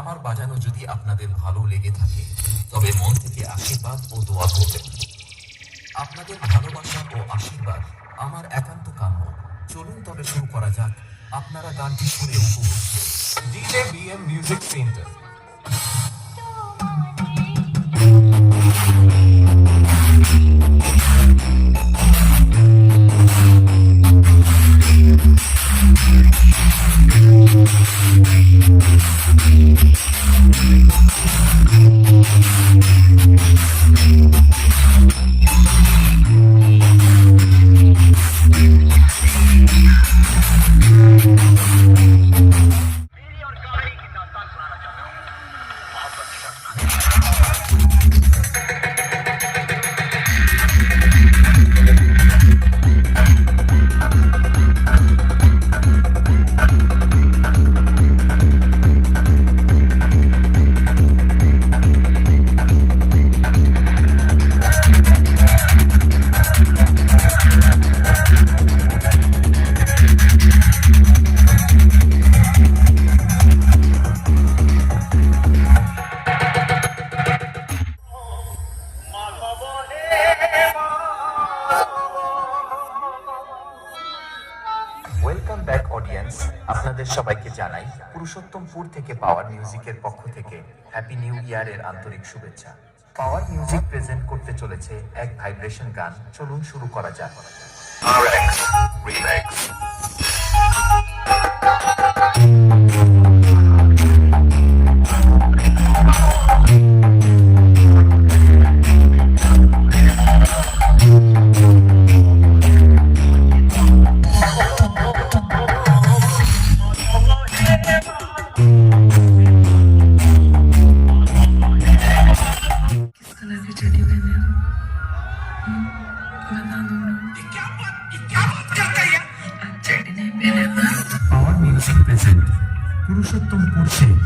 আমার বাজানো যদি আপনাদের ভালো লেগে থাকে তবে মন থেকে আশীর্বাদ ও দোয়া করবেন। আপনাদের ভালোবাসা ও আশীর্বাদ আমার একান্ত কাম্য। চলুন তবে শুরু করা যাক। আপনারা গানটি শুনে উপভোগ করুন। DJ BM music centre. Welcome back audience, আপনাদের সবাইকে জানাই পুরুষোত্তমপুর থেকে পাওয়ার মিউজিকের পক্ষ থেকে হ্যাপি নিউ ইয়ারের আন্তরিক শুভেচ্ছা। পাওয়ার মিউজিক প্রেজেন্ট করতে চলেছে এক ভাইব্রেশন গান। চলুন শুরু করা যাক। RX Remix। Power music present Purushottampur থেকে